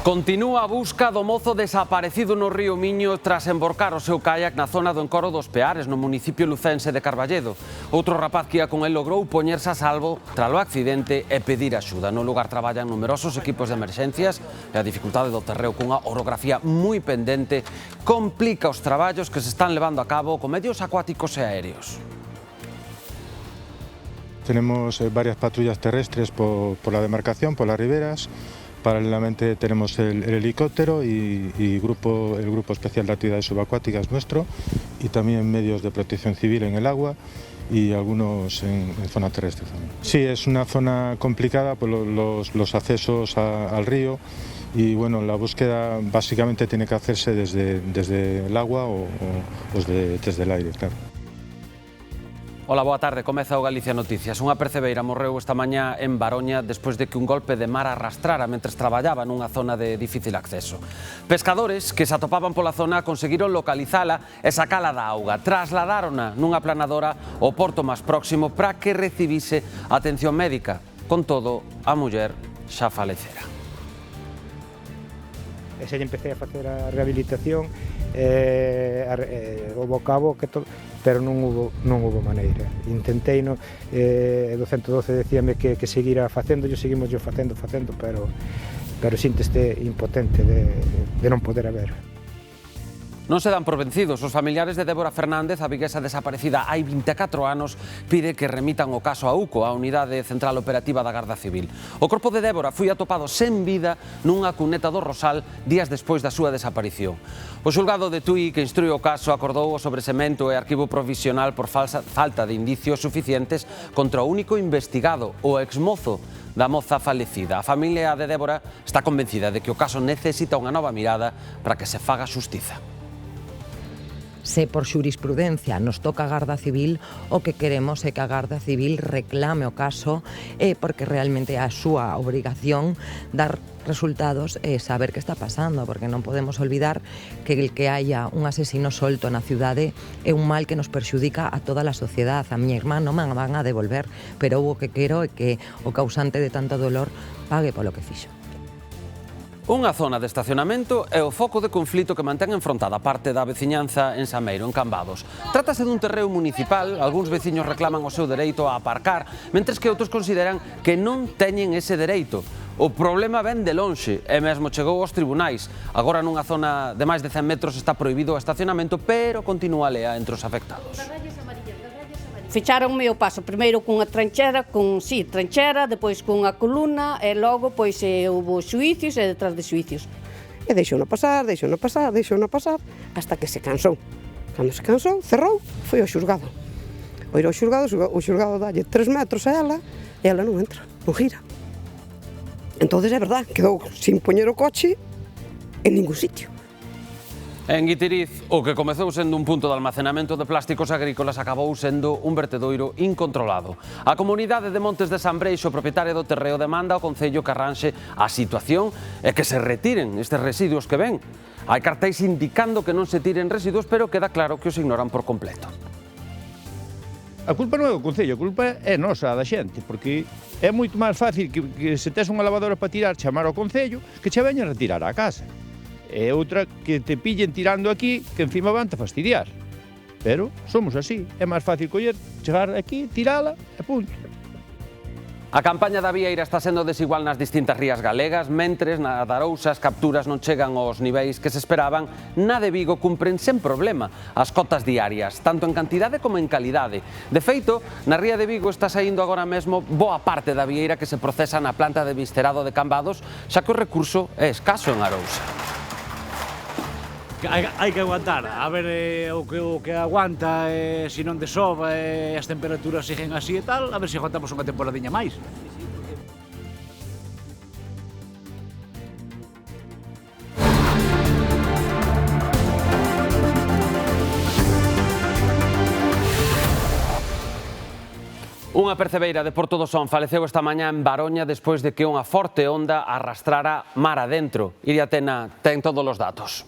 Continúa a busca do mozo desaparecido no río Miño tras emborcar o seu caiac na zona do Encoro dos Peares, no municipio lucense de Carballedo. Outro rapaz que ia con el logrou poñerse a salvo tras o accidente e pedir axuda. No lugar traballan numerosos equipos de emerxencias e a dificultade do terreo cunha orografía moi pendente complica os traballos que se están levando a cabo con medios acuáticos e aéreos. Tenemos varias patrullas terrestres por la demarcación, por las riberas. Paralelamente tenemos el helicóptero y el grupo especial de actividades subacuáticas nuestro, y también medios de protección civil en el agua y algunos en zona terrestre también. Sí, es una zona complicada por los accesos al río, y bueno, la búsqueda básicamente tiene que hacerse desde el agua o desde el aire, claro. Ola, boa tarde. Comeza o Galicia Noticias. Unha percebeira morreu esta mañá en Baroña despois de que un golpe de mar arrastrara mentres traballaba nunha zona de difícil acceso. Pescadores que se atopaban pola zona conseguiron localizala e sacala da auga. Trasladárona nunha planadora ao porto máis próximo para que recibise atención médica. Con todo, a muller xa falecera. E se empecé a facer a rehabilitación, houve cabo que pero non hubo maneira. Intentei, o 112 decíame que seguira facendo, seguimos facendo, pero sínteste impotente de non poder haber. Non se dan por vencidos. Os familiares de Débora Fernández, a viguesa desaparecida hai 24 anos, pide que remitan o caso a UCO, a Unidade Central Operativa da Garda Civil. O corpo de Débora foi atopado sen vida nunha cuneta do Rosal días despois da súa desaparición. O xulgado de Tui, que instrui o caso, acordou o sobresemento e arquivo provisional por falta de indicios suficientes contra o único investigado, o exmozo da moza falecida. A familia de Débora está convencida de que o caso necesita unha nova mirada para que se faga xustiza. Se por xurisprudencia nos toca a Garda Civil, o que queremos é que a Garda Civil reclame o caso, porque realmente é a súa obrigación dar resultados e saber que está pasando, porque non podemos olvidar que el que haya un asesino solto na cidade é un mal que nos perxudica a toda a sociedade. A miña irmá non me van a devolver, pero o que quero é que o causante de tanto dolor pague polo que fixo. Unha zona de estacionamento é o foco de conflito que mantén enfrontada parte da veciñanza en Sameiro, en Cambados. Trátase dun terreo municipal, algúns veciños reclaman o seu dereito a aparcar, mentres que outros consideran que non teñen ese dereito. O problema ven de lonxe e mesmo chegou aos tribunais. Agora nunha zona de máis de 100 metros está prohibido o estacionamento, pero continúa a lea entre os afectados. Fecharonme o paso, primeiro cunha tranchera, depois cunha columna e logo pois houve xuicios e detrás de xuicios. E deixouno pasar, hasta que se cansou. Cando se cansou, cerrou, foi ao xulgado. O ir ao xulgado, o xulgado dalle 3 metros a ela e ela non entra, non gira. Entonces é verdad, quedou sin poñer o coche en ningún sitio. En Guitiriz, o que comezou sendo un punto de almacenamento de plásticos agrícolas acabou sendo un vertedoiro incontrolado. A comunidade de Montes de Sambreixo, propietaria do terreo, demanda ao Concello que arranxe a situación e que se retiren estes residuos que ven. Hai cartéis indicando que non se tiren residuos, pero queda claro que os ignoran por completo. A culpa non é do Concello, a culpa é nosa, da xente, porque é moito máis fácil que se tes unha lavadora para tirar, chamar ao Concello, que che veña a retirar á casa. É outra que te pillen tirando aquí, que encima van a fastidiar. Pero somos así, é máis fácil coller, chegar aquí, tirala e punto. A campaña da Vieira está sendo desigual nas distintas rías galegas, mentres na da Arousa as capturas non chegan aos niveis que se esperaban, na de Vigo cumpren sen problema as cotas diarias, tanto en cantidade como en calidade. De feito, na ría de Vigo está saindo agora mesmo boa parte da Vieira que se procesa na planta de viscerado de Cambados, xa que o recurso é escaso en Arousa. Hai que aguantar, a ver o que aguanta, se non desova e as temperaturas siguen así e tal, a ver se aguantamos unha temporadiña máis. Unha percebeira de Porto do Son faleceu esta mañá en Baroña despois de que unha forte onda arrastrara mar adentro. Iria Tena ten todos os datos.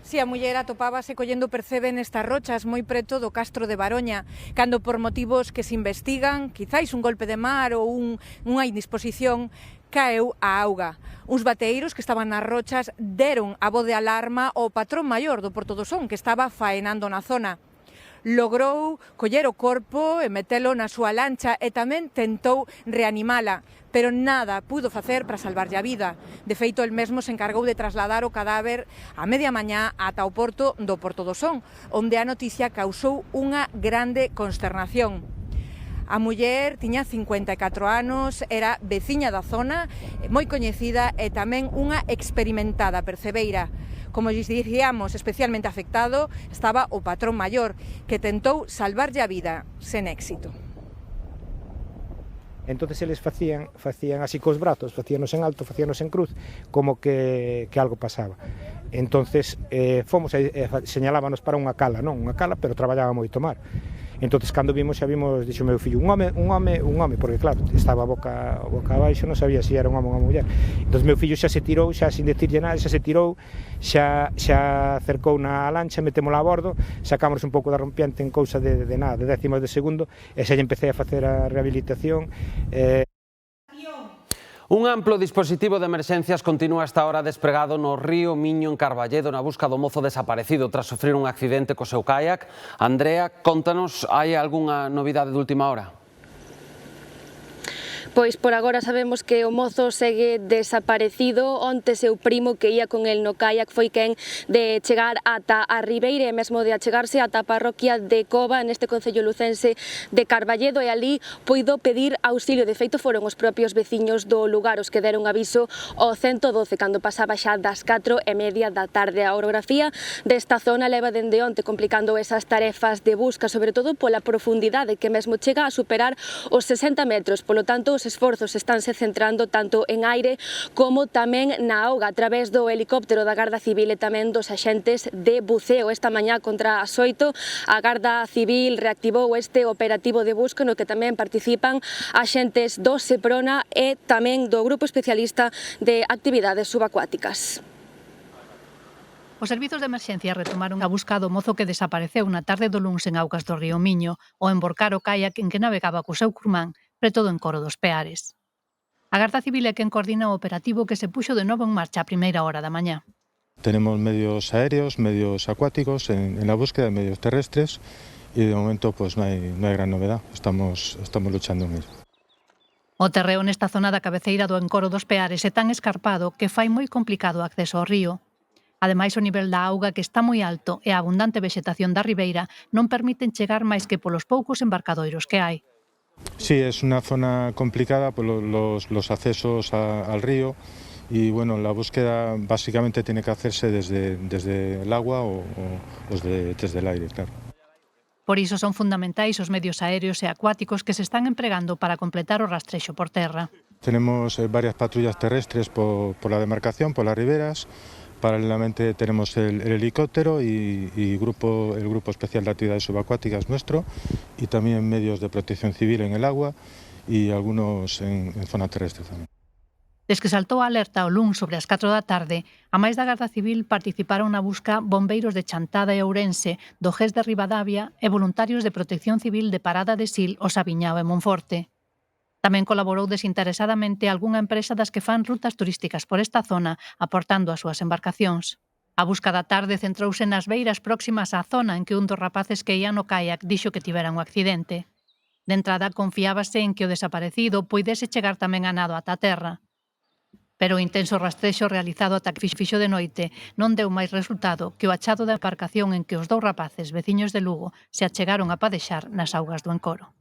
Si a muller atopábase collendo percebe nestas rochas moi preto do Castro de Baroña, cando por motivos que se investigan, quizáis un golpe de mar ou unha indisposición, caeu a auga. Uns bateeiros que estaban nas rochas deron a voz de alarma ao patrón maior do Porto do Son, que estaba faenando na zona. Logrou coller o corpo e metelo na súa lancha e tamén tentou reanimala, pero nada pudo facer para salvarlle a vida. De feito, el mesmo se encargou de trasladar o cadáver a media mañá ata o porto do Porto do Son, onde a noticia causou unha grande consternación. A muller tiña 54 anos, era veciña da zona, moi coñecida e tamén unha experimentada percebeira. Como lles dicíamos, especialmente afectado estaba o patrón maior, que tentou salvarlle a vida, sen éxito. Entonces eles facían así cos brazos, facíanos en alto, facíanos en cruz, como que algo pasaba. Entonces fomos e señalábanos para unha cala, non unha cala, pero traballaba moito mar. Entonces cando vimos, xa vimos, dixo meu fillo, un home, porque claro, estaba boca abaixo, non sabía se era un home ou unha muller. Entonces meu fillo xa se tirou, xa sin decirlle nada, xa se tirou, xa acercou na lancha, metémola a bordo, sacamos un pouco da rompiente en cousa de nada, de décimos de segundo, e xa lle empecé a facer a rehabilitación. Un amplo dispositivo de emerxencias continúa esta hora despregado no río Miño en Carballedo na busca do mozo desaparecido tras sufrir un accidente co seu caiac. Andrea, contanos, hai algunha novidade de última hora? Pois por agora sabemos que o mozo segue desaparecido. Onte seu primo que ía con el no caiac foi quen de chegar ata a ribeira e mesmo de achegarse ata a parroquia de Cova neste concello lucense de Carballedo e ali puido pedir auxilio. De feito foron os propios veciños do lugar os que deron aviso ao 112 cando pasaba xa das 4:30 da tarde. A orografía desta zona leva dende onte complicando esas tarefas de busca, sobre todo pola profundidade que mesmo chega a superar os 60 metros. Polo tanto, os esforzos estánse centrando tanto en aire como tamén na auga a través do helicóptero da Garda Civil e tamén dos axentes de buceo. Esta mañá contra as 8 a Garda Civil reactivou este operativo de busca no que tamén participan axentes do Seprona e tamén do Grupo Especialista de Actividades Subacuáticas. Os servizos de emerxencia retomaron a busca do mozo que desapareceu na tarde do luns en augas do río Miño ao emborcar o caiac en que navegaba co seu curmán preto do encoro dos Peares. A Garda Civil é quen coordina o operativo que se puxo de novo en marcha a primeira hora da mañá. Tenemos medios aéreos, medios acuáticos en la búsqueda de medios terrestres y de momento pues no hay gran novedad, estamos luchando en ello. O terreo nesta zona da cabeceira do encoro dos Peares é tan escarpado que fai moi complicado o acceso ao río. Ademais, o nivel da auga, que está moi alto, e a abundante vexetación da ribeira non permiten chegar máis que polos poucos embarcadoiros que hai. Sí, es una zona complicada por los accesos al río y bueno, la búsqueda básicamente tiene que hacerse desde el agua o desde el aire, claro. Por iso son fundamentais os medios aéreos e acuáticos que se están empregando para completar o rastrexo por terra. Tenemos varias patrullas terrestres por la demarcación, por las riberas. Paralelamente tenemos el helicóptero y el grupo especial de actividades subacuáticas nuestro y también medios de protección civil en el agua y algunos en zona terrestre tamén. Des que saltou a alerta o luns sobre as 4 da tarde, a máis da Garda Civil participaron na busca bombeiros de Chantada e Ourense, do GES de Ribadavia e voluntarios de protección civil de Parada de Sil, o Sabiñao e Monforte. Tamén colaborou desinteresadamente algunha empresa das que fan rutas turísticas por esta zona, aportando as súas embarcacións. A busca da tarde centrouse nas beiras próximas á zona en que un dos rapaces que ía no caiac dixo que tivera un accidente. De entrada confiábase en que o desaparecido poidese chegar tamén a nado ata a terra. Pero o intenso rastrexo realizado ata que fixo de noite non deu máis resultado que o achado da embarcación en que os dous rapaces veciños de Lugo se achegaron a padexar nas augas do encoro.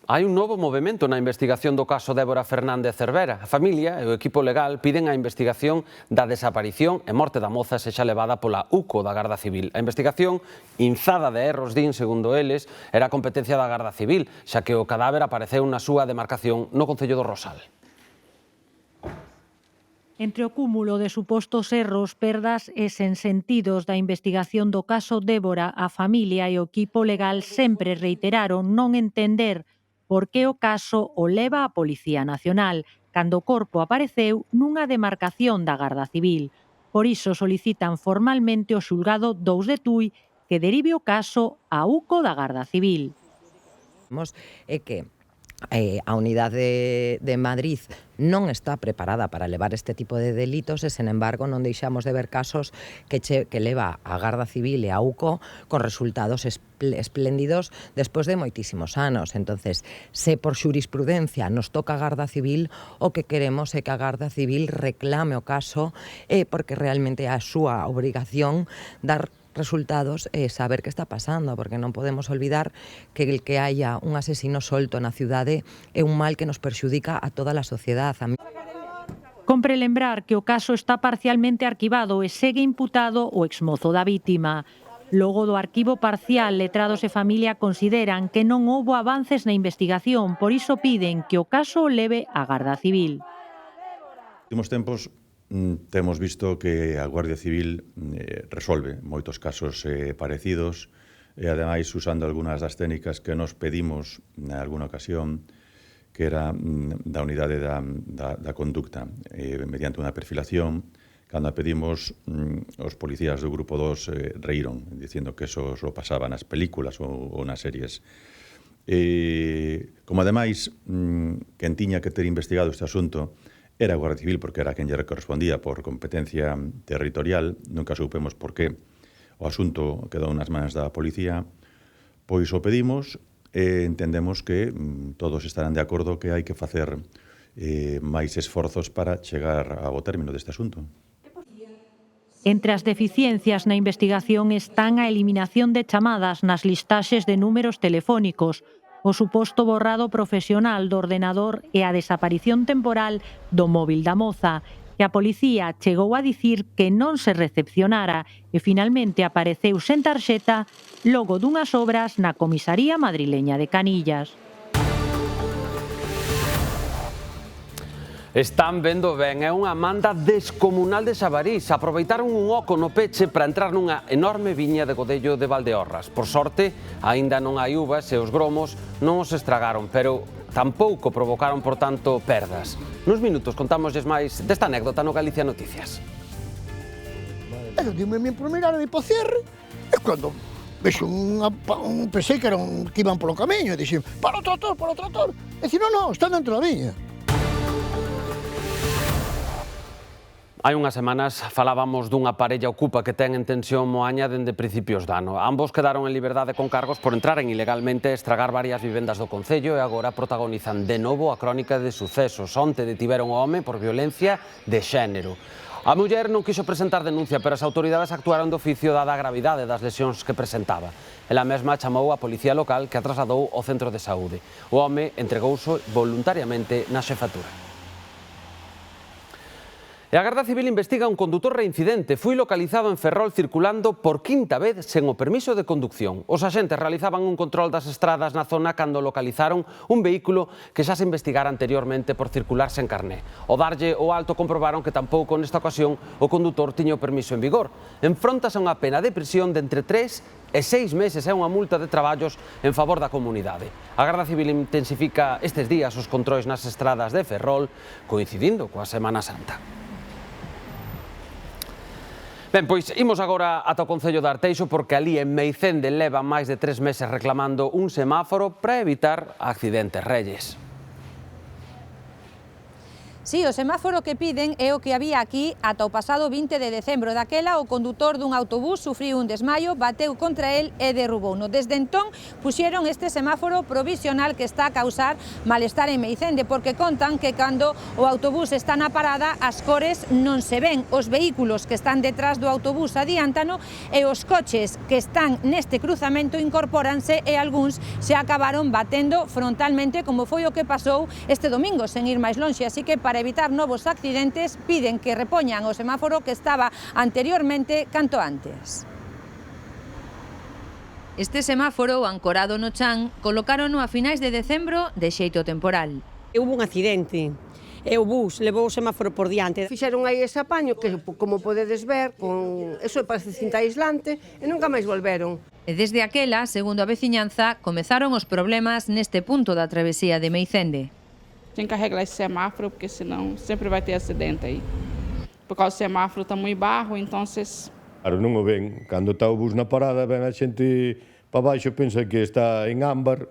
Hai un novo movimento na investigación do caso Débora Fernández Cervera. A familia e o equipo legal piden a investigación da desaparición e morte da moza sexa levada pola UCO da Garda Civil. A investigación, inzada de erros, din, segundo eles, era competencia da Garda Civil, xa que o cadáver apareceu na súa demarcación no Concello do Rosal. Entre o cúmulo de supostos erros, perdas e sensentidos da investigación do caso Débora, a familia e o equipo legal sempre reiteraron non entender por que o caso o leva a Policía Nacional, cando o corpo apareceu nunha demarcación da Garda Civil. Por iso solicitan formalmente ao xulgado 2 de Tui que derive o caso a UCO da Garda Civil. É que a unidade de Madrid non está preparada para levar este tipo de delitos e, sen embargo, non deixamos de ver casos que leva a Garda Civil e a UCO con resultados espléndidos despois de moitísimos anos. Entonces, se por xurisprudencia nos toca a Garda Civil, o que queremos é que a Garda Civil reclame o caso porque realmente é a súa obrigación dar resultados e saber que está pasando, porque non podemos olvidar que el que haya un asesino solto na cidade é un mal que nos perxudica a toda a sociedade. Compre lembrar que o caso está parcialmente arquivado e segue imputado o exmozo da vítima. Logo do arquivo parcial, letrados e familia consideran que non houbo avances na investigación, por iso piden que o caso o leve a Garda Civil. Nos últimos tempos temos visto que a Guardia Civil resolve moitos casos parecidos e, ademais, usando algunhas das técnicas que nos pedimos na alguna ocasión, que era da unidade da conducta, mediante unha perfilación. Cando a pedimos, os policías do Grupo 2 reíron, dicindo que eso só pasaba nas películas ou nas series. Como, ademais, quen tiña que ter investigado este asunto era a Guardia Civil, porque era quen lle correspondía por competencia territorial, nunca soupemos por qué o asunto quedou nas mans da policía, pois o pedimos e entendemos que todos estarán de acordo que hai que facer máis esforzos para chegar ao término deste asunto. Entre as deficiencias na investigación están a eliminación de chamadas nas listaxes de números telefónicos, o suposto borrado profesional do ordenador e a desaparición temporal do móvil da moza, que a policía chegou a dicir que non se recepcionara e finalmente apareceu sen tarxeta logo dunhas obras na comisaría madrileña de Canillas. Están vendo ben, é unha manda descomunal de Xabarís. Aproveitaron un oco no peche para entrar nunha enorme viña de Godello de Valdeorras. Por sorte, aínda non hai uvas e os gromos non os estragaron, pero tampouco provocaron, por tanto, perdas. Nuns minutos contámosles máis desta anécdota no Galicia Noticias. Eu dime por mirar de po cierre, e cando vexo pensei que iban polo camiño, e dixen, para o trator, e dixen, non, están dentro da viña. Hai unhas semanas falábamos dunha parella ocupa que ten en tensión Moaña dende principios de ano. Ambos quedaron en liberdade con cargos por entraren ilegalmente e estragar varias vivendas do concello e agora protagonizan de novo a crónica de sucesos. Onte detiveron o home por violencia de xénero. A muller non quixo presentar denuncia, pero as autoridades actuaron de oficio dada a gravidade das lesións que presentaba. Ela mesma chamou a policía local que a trasladou ao centro de saúde. O home entregouse voluntariamente na xefatura. E a Garda Civil investiga un condutor reincidente. Foi localizado en Ferrol circulando por quinta vez sen o permiso de conducción. Os axentes realizaban un control das estradas na zona cando localizaron un vehículo que xa se investigara anteriormente por circular sen carné. Ao darlle o alto comprobaron que tampouco nesta ocasión o condutor tiña o permiso en vigor. Enfróntase a unha pena de prisión de entre 3 e 6 meses e unha multa de traballos en favor da comunidade. A Garda Civil intensifica estes días os controis nas estradas de Ferrol, coincidindo coa Semana Santa. Ben, pois imos agora ata o Concello de Arteixo porque ali en Meicende leva máis de 3 meses reclamando un semáforo para evitar accidentes reyes. Sí, o semáforo que piden é o que había aquí ata o pasado 20 de decembro. Daquela, o condutor dun autobús sufriu un desmaio, bateu contra el e derrubouno. Desde entón, puxeron este semáforo provisional que está a causar malestar en Meicende, porque contan que cando o autobús está na parada, as cores non se ven. Os vehículos que están detrás do autobús adiántano e os coches que están neste cruzamento incorpóranse e algúns se acabaron batendo frontalmente, como foi o que pasou este domingo, sen ir máis lonxe. Así que, para evitar novos accidentes, piden que repoñan o semáforo que estaba anteriormente canto antes. Este semáforo, ancorado no chan, colocárono a finais de decembro de xeito temporal. Houve un accidente e o bus levou o semáforo por diante. Fixeron aí ese apaño que, como podedes ver, con eso parece cinta aislante e nunca máis volveron. E desde aquela, segundo a veciñanza, comezaron os problemas neste punto da travesía de Meicende. Tem que arreglar esse semáforo, porque senão sempre vai ter acidente aí. porque o semáforo está moi bajo, entonces... Claro, non o ven. Cando está o bus na parada, ven a xente para baixo, pensa que está en ámbar,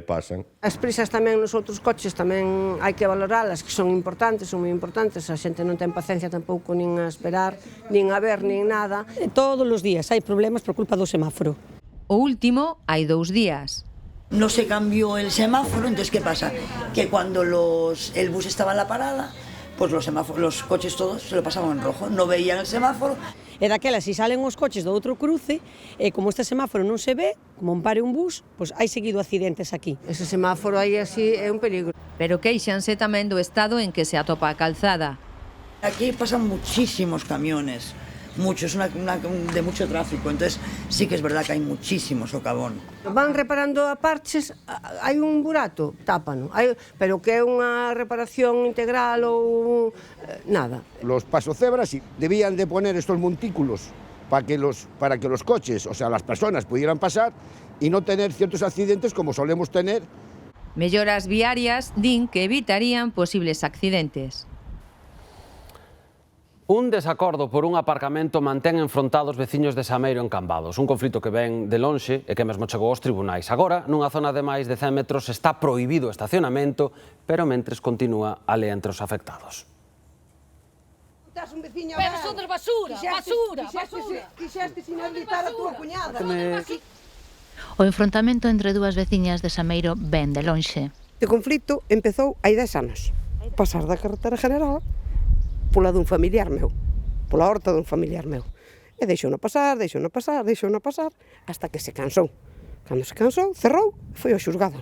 pasan. As prisas tamén nos outros coches tamén hai que valoralas, que son importantes, son moi importantes. A xente non ten paciencia tampouco nin a esperar, nin a ver, nin nada. Todos os días hai problemas por culpa do semáforo. O último hai 2 días. No se cambió el semáforo, entonces ¿qué pasa? Que cuando el bus estaba en la parada, pues los coches todos se lo pasaban en rojo, no veían el semáforo. E daquela, se salen os coches do outro cruce, e como este semáforo non se ve, como pare un bus, pois hai seguido accidentes aquí. Ese semáforo aí así é un peligro. Pero queixanse tamén do estado en que se atopa a calzada. Aquí pasan muchísimos camiones, muchos, de mucho tráfico, entonces sí que es verdad que hay muchísimo socavón. Van reparando a parches, hai un burato, tápano, pero que é unha reparación integral ou nada. Los pasocebras debían de poner estos montículos para que los coches, o sea, las personas pudieran pasar y no tener ciertos accidentes como solemos tener. Melloras viarias din que evitarían posibles accidentes. Un desacordo por un aparcamento mantén enfrontados veciños de Sameiro en Cambados. Un conflito que ven de lonxe e que mesmo chegou aos tribunais. Agora, nunha zona de máis de 100 metros, está prohibido o estacionamento, pero mentres continúa a lea entre os afectados. Pero son de basura, basura. Quixestes inhabilitar a túa cuñada. O enfrontamento entre dúas veciñas de Sameiro ven de lonxe. O conflito empezou hai 10 anos. Pasar da carretera general pola dun familiar meu, pola horta dun familiar meu. E deixou-na pasar, hasta que se cansou. Cando se cansou, cerrou e foi ao xulgado.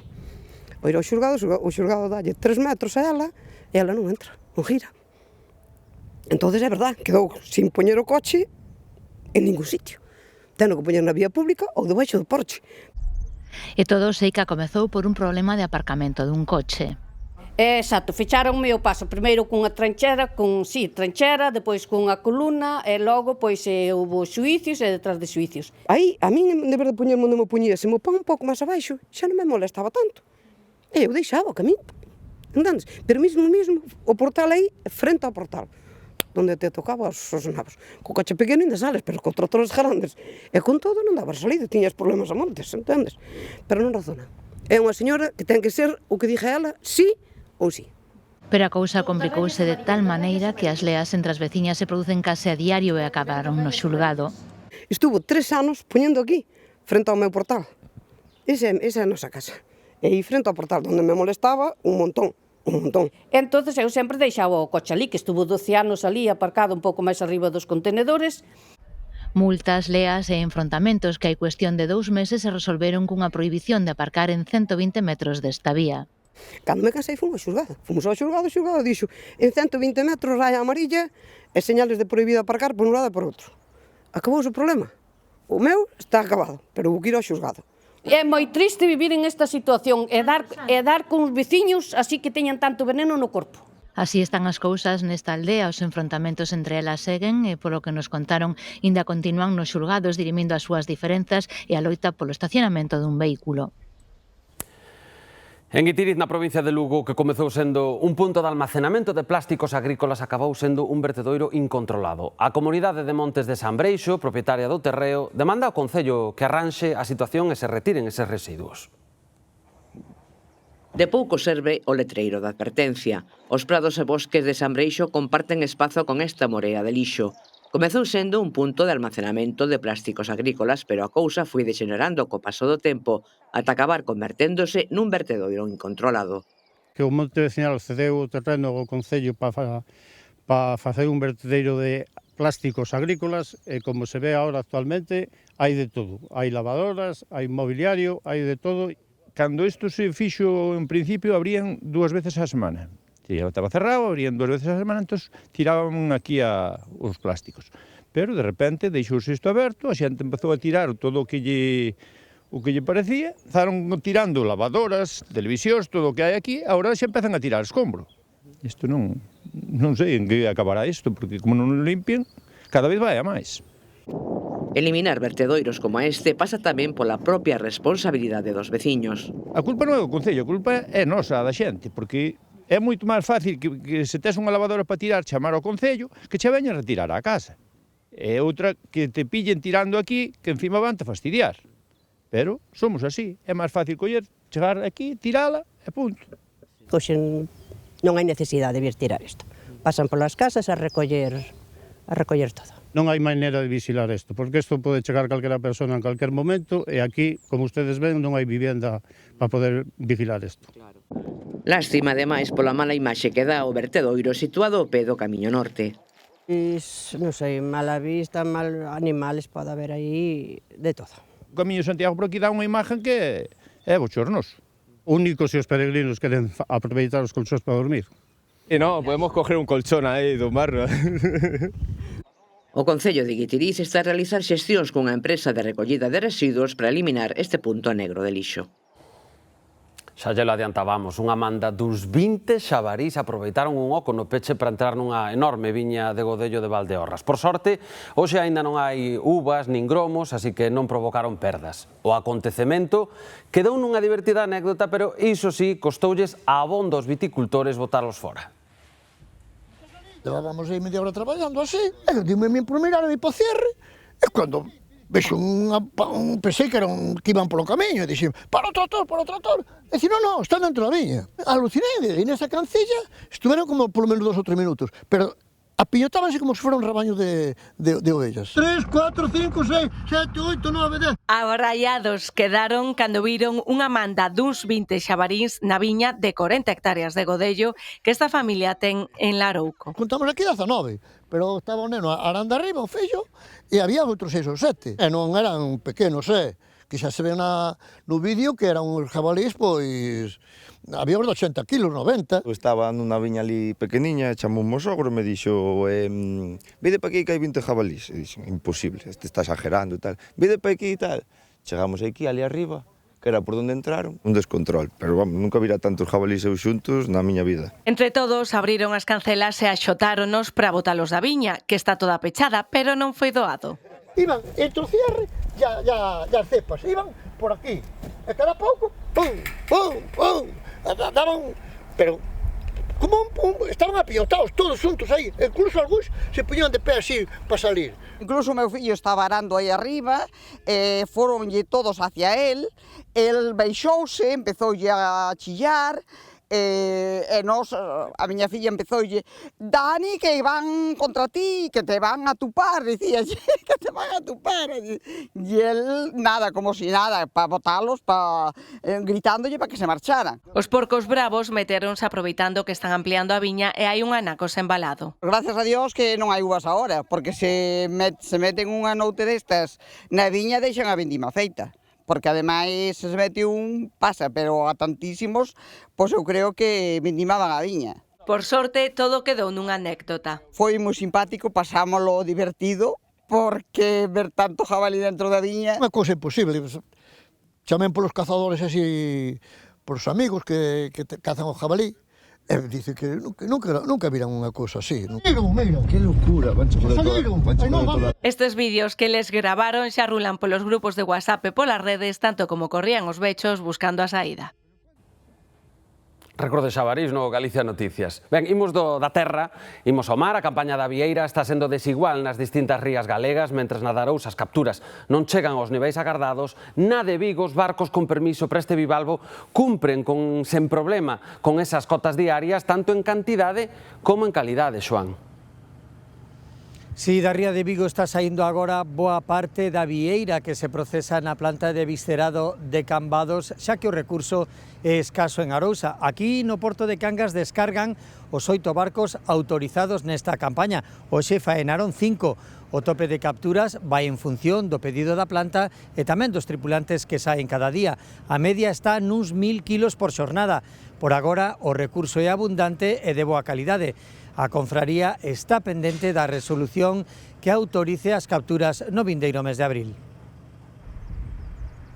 O ir ao xulgado dalle 3 metros a ela e ela non entra, non gira. Entonces é verdad, quedou sin poñer o coche en ningún sitio. Teno que poñer na vía pública ou debaixo do porche. E todo seica comezou por un problema de aparcamento dun coche. Exacto, fecharonme o paso, primeiro cunha tranchera, depois cunha columna, e logo pois houve xuicios e detrás de xuicios. Aí, a min, de verdade, poñerme onde me poñía, se me pon un pouco máis abaixo, xa non me molestaba tanto. E eu deixaba o camiño, entendes? Pero mesmo, o portal aí, frente ao portal, onde te tocaba os nabos. Co coche pequeno ainda sales, pero con tractores grandes. E con todo non daba salida, tiñas problemas a montes, entendes? Pero non razona. É unha señora que ten que ser o que dixe ela, sí ou sí. Pero a cousa complicouse de tal maneira que as leas entre as veciñas se producen case a diario e acabaron no xulgado. Estuvo 3 anos poñendo aquí, frente ao meu portal. Esa é a nosa casa. E aí frente ao portal, onde me molestaba un montón. Entonces eu sempre deixaba o coche ali, que estuvo 12 anos ali aparcado un pouco máis arriba dos contenedores. Multas, leas e enfrontamentos que hai cuestión de 2 meses se resolveron cunha prohibición de aparcar en 120 metros desta vía. Cando me cansei fomos ao xulgado. Fomos ao xulgado, o xulgado dixo en 120 metros raya amarilla e señales de prohibido aparcar por un lado e por outro. Acabou o problema. O meu está acabado, pero vou ir ao xulgado. É moi triste vivir en esta situación e dar con os veciños así que teñan tanto veneno no corpo. Así están as cousas nesta aldea, os enfrontamentos entre elas seguen e polo que nos contaron ainda continúan nos xulgados dirimindo as súas diferenzas e a loita polo estacionamento dun vehículo. En Guitiriz, na provincia de Lugo, que comezou sendo un punto de almacenamento de plásticos agrícolas, acabou sendo un vertedoiro incontrolado. A comunidade de Montes de Sambreixo, propietaria do terreo, demanda ao Concello que arranxe a situación e se retiren eses residuos. De pouco serve o letreiro de advertencia. Os prados e bosques de Sambreixo comparten espazo con esta morea de lixo. Comezou sendo un punto de almacenamento de plásticos agrícolas, pero a cousa foi degenerando co paso do tempo ata acabar converténdose nun vertedoiro incontrolado. Que o Monte Vecinal cedeu o terreno ao Concello para facer un vertedeiro de plásticos agrícolas e como se ve agora actualmente hai de todo. Hai lavadoras, hai mobiliario, hai de todo. Cando isto se fixo en principio abrían 2 veces a semana. Estaba cerrado, abrían 2 veces a semana, entón tiraban aquí os plásticos. Pero de repente deixouse isto aberto, a xente empezou a tirar todo o que lle parecía, estaron tirando lavadoras, televisións, todo o que hai aquí, agora xa empezan a tirar escombro. Isto non sei en que acabará isto, porque como non limpian, cada vez vai a máis. Eliminar vertedoiros como este pasa tamén pola propia responsabilidade dos veciños. A culpa non é do Concello, a culpa é nosa, da xente, porque É moito máis fácil que se tes unha lavadora para tirar, chamar ao Concello, que che veña a retirar á casa. É outra que te pillen tirando aquí, que encima van te fastidiar. Pero somos así, é máis fácil coller, chegar aquí, tirala e punto. Pois non hai necesidade de vir tirar isto. Pasan polas casas a recoller todo. Non hai maneira de vigilar isto, porque isto pode chegar calquera persona en calquer momento e aquí, como ustedes ven, non hai vivienda para poder vigilar isto. Lástima, ademais, pola mala imaxe que dá o vertedoiro situado ao pé do Camiño Norte. Non sei, mala vista, mal animales, pode haber aí de todo. O Camiño de Santiago por aquí dá unha imagen que é bochornoso. Único se os peregrinos queren aproveitar os colchóns para dormir. E non, podemos coger un colchón aí do mar. O Concello de Guitirís está a realizar xestións cunha empresa de recollida de residuos para eliminar este punto negro de lixo. Xa lle lo adiantábamos, unha manda duns 20 xabarís aproveitaron un oco no peche para entrar nunha enorme viña de Godello de Valdeorras. Por sorte, hoxe aínda non hai uvas nin gromos, así que non provocaron perdas. O acontecemento quedou nunha divertida anécdota, pero iso sí, costoulles a abondo aos viticultores botarlos fora. Levábamos aí media hora traballando así, e dime por mirar aí para o cierre, e cando vexo pensei que iban polo camiño, e dixen, para o trator, e dixen, non, están dentro da viña. Alucinei, e nesa cancilla estuveron como polo menos 2 ou 3 minutos, pero apillotábanse como se fora un rabaño de ovellas. 3, 4, 5, 6, 7, 8, 9, 10. Abaraiados quedaron cando viron unha manda duns 20 xabaríns na viña de 40 hectáreas de Godello que esta familia ten en Larouco. Contamos aquí 19, pero estaba o neno aranda arriba, o fillo, e había outros 6 ou 7. E non eran pequenos, que xa se ve no vídeo que eran uns jabalís, pois había uns de 80 kilos, 90. Eu estaba nunha viña ali pequeniña, chamou o sogro e me dixo vide pa aquí que hai 20 jabalís. E dixo, imposible, este está exagerando e tal. Vide pa aquí e tal. Chegamos aquí, ali arriba, que era por onde entraron, un descontrol. Pero vamos, nunca vira tantos jabalís eu xuntos na miña vida. Entre todos abriron as cancelas e axotáronos para botalos da viña, que está toda pechada, pero non foi doado. Iban entre o cierre e as cepas, iban por aquí. E cada pouco, pum, pum, pum, daban, pero como estaban apillotados todos xuntos aí, incluso algúns se poñían de pé así para salir. Incluso o meu fillo estaba arando aí arriba, foronlle todos hacia el baixouse, empezoulle a chillar, e nos, a miña filla empezoulle, Dani, que van contra ti, que te van a tupar, dicía, que te van a tupar, e el, nada, como si nada, para botalos, gritándolle para que se marcharan. Os porcos bravos meteronse aproveitando que están ampliando a viña e hai un anacos embalado. Gracias a Dios que non hai uvas agora, porque se meten unha noute destas na viña deixan a vendima feita. Porque ademais se mete un pasa, pero a tantísimos, pois eu creo que vendimaban a viña. Por sorte, todo quedou nunha anécdota. Foi moi simpático, pasámoslo divertido, porque ver tanto jabalí dentro da viña... Unha cousa imposible, chamen polos cazadores así, polos amigos que cazan o jabalí, e dice que nunca viran unha cousa así. Mira, que loucura, Estes vídeos que les gravaron xa rulan polos grupos de WhatsApp e polas redes, tanto como corrían os vechos buscando a saída. Recorde xabarís no Galicia Noticias. Ben, imos da terra, imos ao mar. A campaña da Vieira está sendo desigual nas distintas rías galegas, mentres na de Arousa as capturas non chegan aos niveis agardados. Na de Vigo, os barcos con permiso para este bivalvo cumpren sen problema con esas cotas diarias, tanto en cantidade como en calidade, Xoán. Si, da ría de Vigo está saindo agora boa parte da vieira que se procesa na planta de viscerado de Cambados, xa que o recurso é escaso en Arousa. Aquí no porto de Cangas descargan os 8 barcos autorizados nesta campaña. Hoxe faenaron 5. O tope de capturas vai en función do pedido da planta e tamén dos tripulantes que saen cada día. A media está nuns 1000 kilos por xornada. Por agora, o recurso é abundante e de boa calidade. A confraría está pendente da resolución que autorice as capturas no vindeiro mes de abril.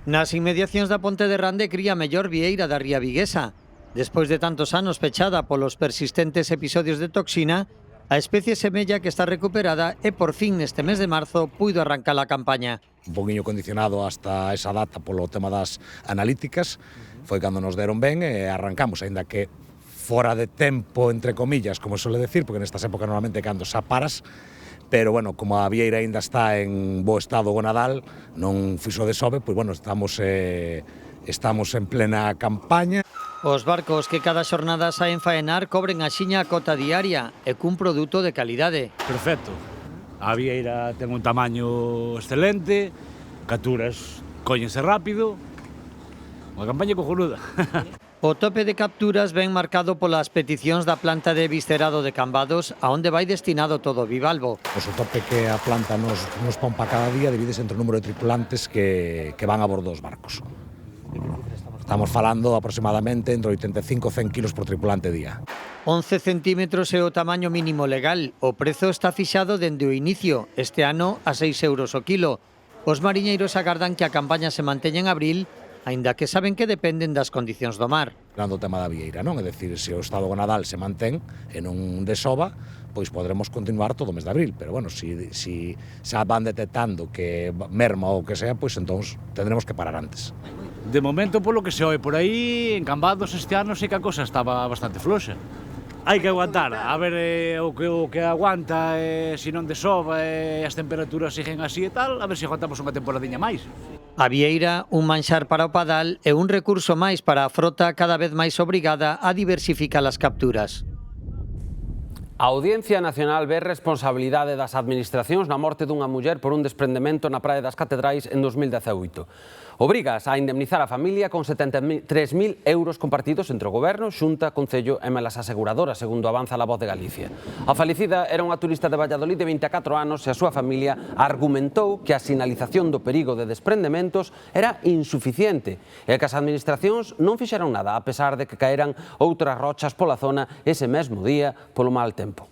Nas inmediacións da Ponte de Rande cría mellor vieira da ría viguesa. Despois de tantos anos pechada polos persistentes episodios de toxina, a especie semella que está recuperada e por fin neste mes de marzo puido arrancar a campaña. Un poquinho condicionado hasta esa data polo tema das analíticas, foi cando nos deron ben e arrancamos, aínda que fora de tempo, entre comillas, como suele decir, porque nestas épocas normalmente cando xa paras, pero, bueno, como a vieira aínda está en bo estado o Nadal, non fixo de sobe, pois, bueno, estamos en plena campaña. Os barcos que cada xornada saen faenar cobren axiña a cota diaria e cun produto de calidade. Perfecto. A vieira ten un tamaño excelente, capturas cóñense rápido, unha campaña cojonuda. O tope de capturas ven marcado polas peticións da planta de viscerado de Cambados, a onde vai destinado todo o bivalvo. Pois o tope que a planta nos pon para cada día divides entre o número de tripulantes que van a bordo dos barcos. Estamos falando aproximadamente entre 85 e 100 kilos por tripulante día. 11 centímetros é o tamaño mínimo legal. O prezo está fixado dende o inicio, este ano a 6 euros o kilo. Os mariñeiros agardan que a campaña se manteña en abril, aínda que saben que dependen das condicións do mar. Dando o tema da vieira, non? É dicir, se o estado do Nadal se mantén e non desova, pois podremos continuar todo o mes de abril, pero, bueno, se xa van detectando que merma ou que sea, pois entón tendremos que parar antes. De momento, polo que se oe por aí, en Cambados este ano sí que a cosa estaba bastante floxa. Hai que aguantar, a ver o que aguanta, se non desova e as temperaturas siguen así e tal, a ver se aguantamos unha temporadiña máis. A vieira, un manxar para o padal e un recurso máis para a frota cada vez máis obrigada a diversificar as capturas. A Audiencia Nacional ve responsabilidade das administracións na morte dunha muller por un desprendemento na Praia das Catedrais en 2018. Obrigas a indemnizar a familia con 73.000 euros compartidos entre o Goberno, Xunta, Concello e melas aseguradoras, segundo avanza La Voz de Galicia. A falecida era unha turista de Valladolid de 24 anos e a súa familia argumentou que a sinalización do perigo de desprendementos era insuficiente e que as administracións non fixeron nada, a pesar de que caeran outras rochas pola zona ese mesmo día polo mal tempo.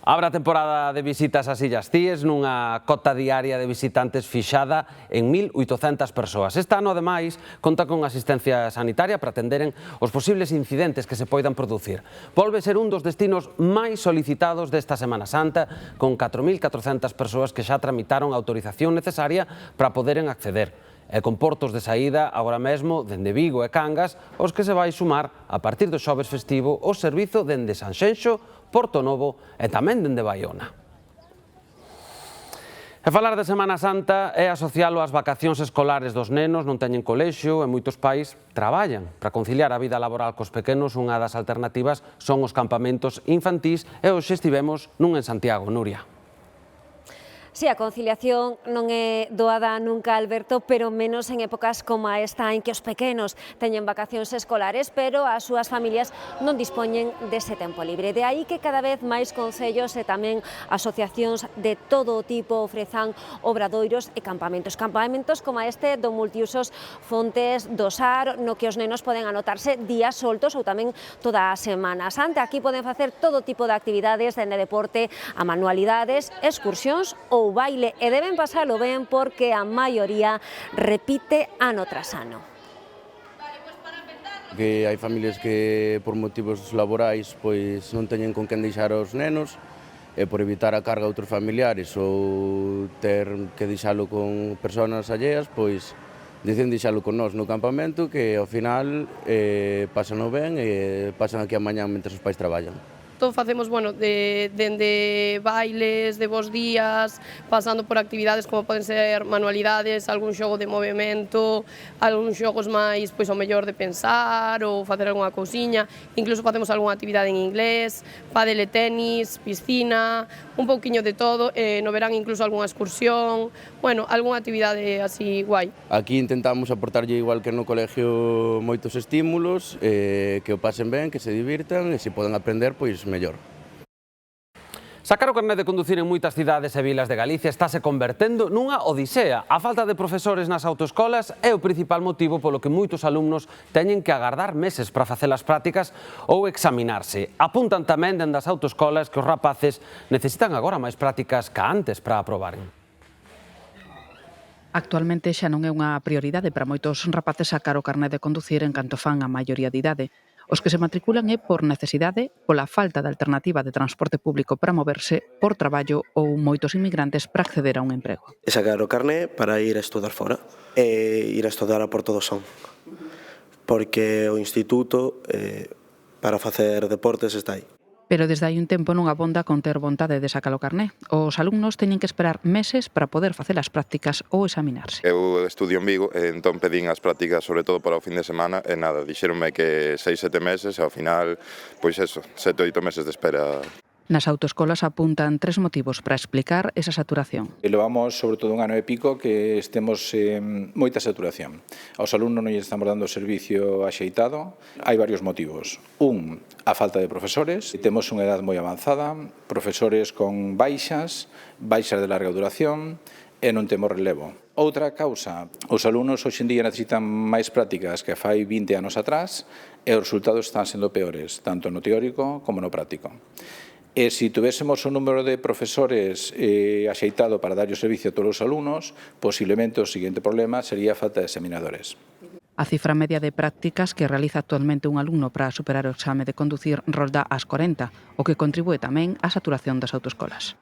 Abre a temporada de visitas ás Illas Cíes nunha cota diaria de visitantes fixada en 1.800 persoas. Este ano, ademais, conta con asistencia sanitaria para atenderen os posibles incidentes que se poidan producir. Volve ser un dos destinos máis solicitados desta Semana Santa, con 4.400 persoas que xa tramitaron a autorización necesaria para poderen acceder. E con portos de saída, agora mesmo, dende Vigo e Cangas, os que se vai sumar, a partir do xoves festivo, o servizo dende Sanxenxo, Porto Novo e tamén dende Baiona. E falar de Semana Santa é asocialo ás vacacións escolares dos nenos, non teñen colexio e moitos pais traballan. Para conciliar a vida laboral cos pequenos, unha das alternativas son os campamentos infantís e hoxe estivemos nun en Santiago, Nuria. Sí, a conciliación non é doada nunca, Alberto, pero menos en épocas como a esta en que os pequenos teñen vacacións escolares, pero as súas familias non dispoñen dese tempo libre. De aí que cada vez máis concellos e tamén asociacións de todo o tipo ofrezan obradoiros e campamentos. Campamentos como este do multiusos Fontes do Sar, no que os nenos poden anotarse días soltos ou tamén toda a Semana Santa. Aquí poden facer todo tipo de actividades, dende deporte a manualidades, excursións ou baile, e deben pasalo ben porque a maioría repite ano tras ano. Que hai familias que por motivos laborais pois non teñen con quen deixar os nenos e por evitar a carga a outros familiares ou ter que deixalo con persoas alleas, pois deciden deixalo con nós no campamento, que ao final pasan ben e pasan aquí a mañá mentre os pais traballan. Todo facemos, bueno, dende bailes, de bons días, pasando por actividades como poden ser manualidades, algún xogo de movimento, algúns xogos máis, pois, ao mellor de pensar ou facer algunha cousiña, incluso facemos algunha actividade en inglés, pádel e tenis, piscina, un pouquiño de todo, no verán incluso algunha excursión, bueno, algunha actividade así guai. Aquí intentamos aportarlle igual que no colegio moitos estímulos, que o pasen ben, que se divirtan e se poden aprender, pois mellor. Sacar o carné de conducir en moitas cidades e vilas de Galicia estáse convertendo nunha odisea. A falta de profesores nas autoescolas é o principal motivo polo que moitos alumnos teñen que agardar meses para facer as prácticas ou examinarse. Apuntan tamén dende as autoescolas que os rapaces necesitan agora máis prácticas que antes para aprobaren. Actualmente xa non é unha prioridade para moitos rapaces sacar o carné de conducir en canto fan a maioría de idade. Os que se matriculan é por necesidade, pola falta de alternativa de transporte público para moverse, por traballo ou moitos inmigrantes para acceder a un emprego. E sacar o carné para ir a estudar fora e ir a estudar a Porto do Son. porque o instituto para facer deportes está aí. Pero desde hai un tempo non abonda con ter vontade de sacar o carné. Os alumnos teñen que esperar meses para poder facer as prácticas ou examinarse. Eu estudio en Vigo, entón pedín as prácticas sobre todo para o fin de semana e nada, dixeronme que 6-7 meses e ao final, pois eso, 7-8 meses de espera. Nas autoescolas apuntan 3 motivos para explicar esa saturación. Levamos sobre todo un ano e pico que estemos moita saturación. Aos alumnos non lles estamos dando o servicio axeitado. Hai varios motivos. Un, a falta de profesores. Temos unha edad moi avanzada, profesores con baixas de larga duración e non temos relevo. Outra causa, os alumnos hoxe en día necesitan máis prácticas que fai 20 anos atrás e os resultados están sendo peores, tanto no teórico como no práctico. E se tuvéssemos un número de profesores axeitado para dar o servicio a todos os alumnos, posiblemente o seguinte problema sería a falta de examinadores. A cifra media de prácticas que realiza actualmente un alumno para superar o exame de conducir rolda as 40, o que contribúe tamén á saturación das autoescolas.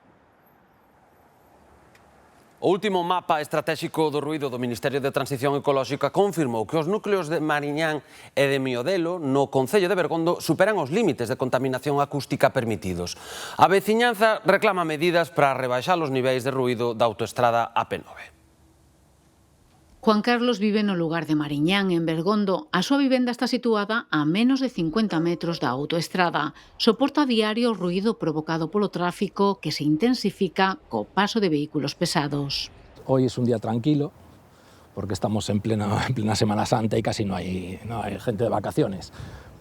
O último mapa estratégico do ruído do Ministerio de Transición Ecolóxica confirmou que os núcleos de Mariñán e de Miodelo no concello de Bergondo superan os límites de contaminación acústica permitidos. A veciñanza reclama medidas para rebaixar os niveis de ruído da autoestrada AP9. Juan Carlos vive no lugar de Mariñán, en Bergondo. A súa vivenda está situada a menos de 50 metros da autoestrada. Soporta a diario o ruído provocado polo tráfico que se intensifica co paso de vehículos pesados. Hoy es un día tranquilo, porque estamos en plena Semana Santa y casi no hay gente de vacaciones.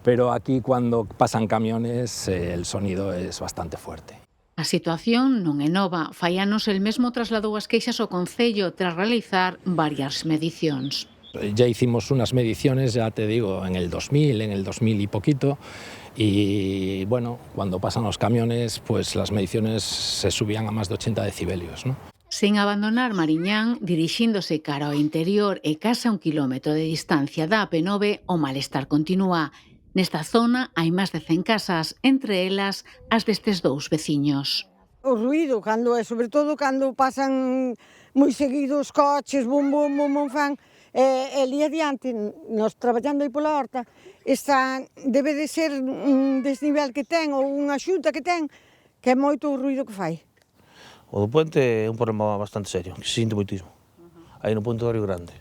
Pero aquí cuando pasan camiones el sonido es bastante fuerte. A situación non é nova. Fai anos el mesmo trasladou as queixas ao Concello tras realizar varias medicións. Ya hicimos unas mediciones, ya te digo, en el 2000 y poquito, y bueno, cuando pasan los camiones, pues las mediciones se subían a más de 80 decibelios, ¿no? Sen abandonar Mariñán, dirixíndose cara ao interior e case a 1 kilómetro de distancia da AP9, o malestar continúa. Nesta zona hai máis de 100 casas, entre elas as destes dous veciños. O ruído, sobre todo cando pasan moi seguidos coches, bum, bum, bum, bum, fan, ali adiante, nos traballando aí pola horta, debe de ser un desnivel que ten ou unha xunta que ten, que é moito o ruído que fai. O do puente é un problema bastante serio, que se sinte moitísimo. Aí no puente do Río Grande.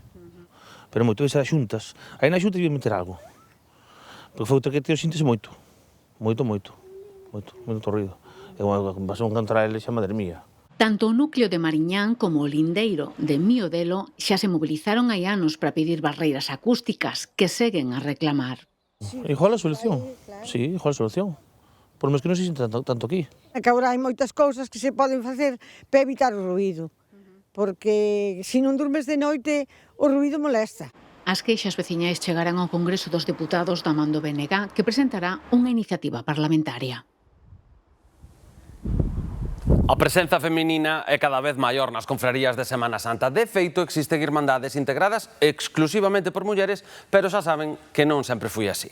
Pero moito veces as xuntas, aí na xunta debían meter algo. Porque foi o traqueteo síntese moito ruido. E cando pasou contra ele xa madre mía. Tanto o núcleo de Mariñán como o lindeiro de Miodelo xa se mobilizaron hai anos para pedir barreiras acústicas que seguen a reclamar. Igual a solución, sí, igual a solución. Por menos que non se sinte tanto aquí. É que agora hai moitas cousas que se poden facer para evitar o ruído. Porque se non durmes de noite, o ruído molesta. As queixas veciñais chegarán ao Congreso dos Deputados da man do BNG, que presentará unha iniciativa parlamentaria. A presenza feminina é cada vez maior nas confrarías de Semana Santa. De feito, existen irmandades integradas exclusivamente por mulleres, pero xa saben que non sempre foi así.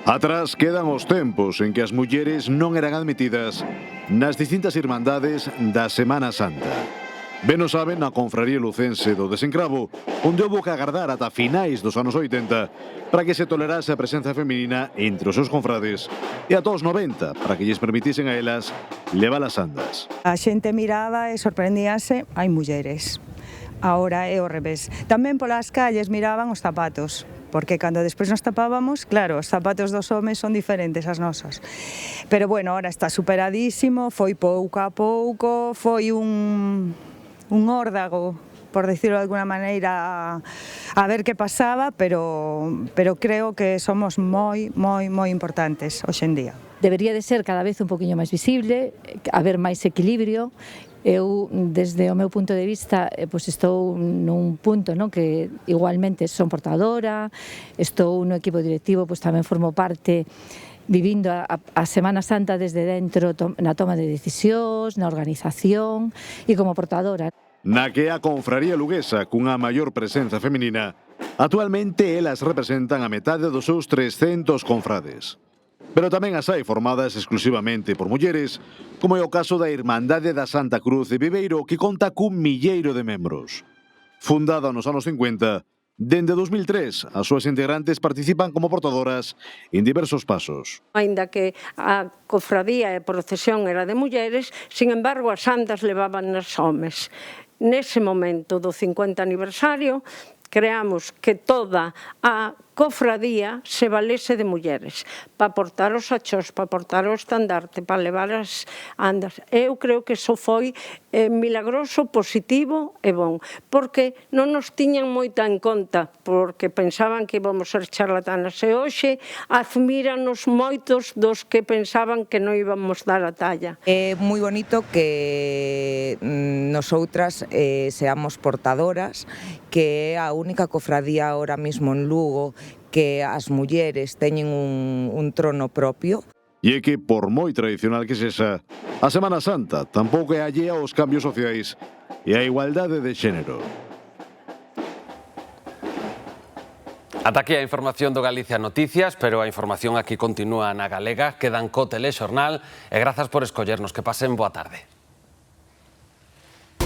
Atrás quedan os tempos en que as mulleres non eran admitidas nas distintas irmandades da Semana Santa. Ben o saben na confraría lucense do Desencravo, onde houbo que agardar ata finais dos anos 80 para que se tolerase a presenza feminina entre os seus confrades e ata os 90 para que lles permitisen a elas levar as andas. A xente miraba e sorprendíase, hai mulleres. Ahora é o revés. Tamén polas calles miraban os zapatos, porque cando despois nos tapábamos, claro, os zapatos dos homes son diferentes ás nosas. Pero bueno, ahora está superadísimo, foi pouco a pouco, foi un órdago, por decirlo de alguna maneira, a ver que pasaba, pero creo que somos moi importantes hoxe en día. Debería de ser cada vez un poquinho máis visible, haber máis equilibrio. Eu, desde o meu punto de vista, estou nun punto que igualmente son portadora, estou no equipo directivo, tamén formo parte vivindo a Semana Santa desde dentro na toma de decisións, na organización e como portadora. Na que a confraría luguesa cunha maior presenza feminina, actualmente elas representan a metade dos seus 300 confrades. Pero tamén as hai formadas exclusivamente por mulleres, como é o caso da Irmandade da Santa Cruz de Viveiro, que conta cun 1.000 de membros. Fundada nos anos 50, Dende 2003, as súas integrantes participan como portadoras en diversos pasos. Ainda que a cofradía e a procesión era de mulleres, sin embargo, as andas levaban nas homes. Nese momento do 50 aniversario, creamos que toda a cofradía se valese de mulleres, para portar os achós, para portar o estandarte, para levar as andas. Eu creo que iso foi milagroso, positivo e bon, porque non nos tiñan moita en conta, porque pensaban que íbamos ser charlatanas, e hoxe admíranos moitos dos que pensaban que non íbamos dar a talla. É moi bonito que nosoutras seamos portadoras, que é a única cofradía ahora mismo en Lugo que as mulleres teñen un trono propio. E é que, por moi tradicional que sexa, a Semana Santa tampouco é allea aos cambios sociais e a igualdade de xénero. Ata aquí a información do Galicia Noticias, pero a información aquí continúa na Galega. Quedan co Telexornal e grazas por escollernos. Que pasen boa tarde.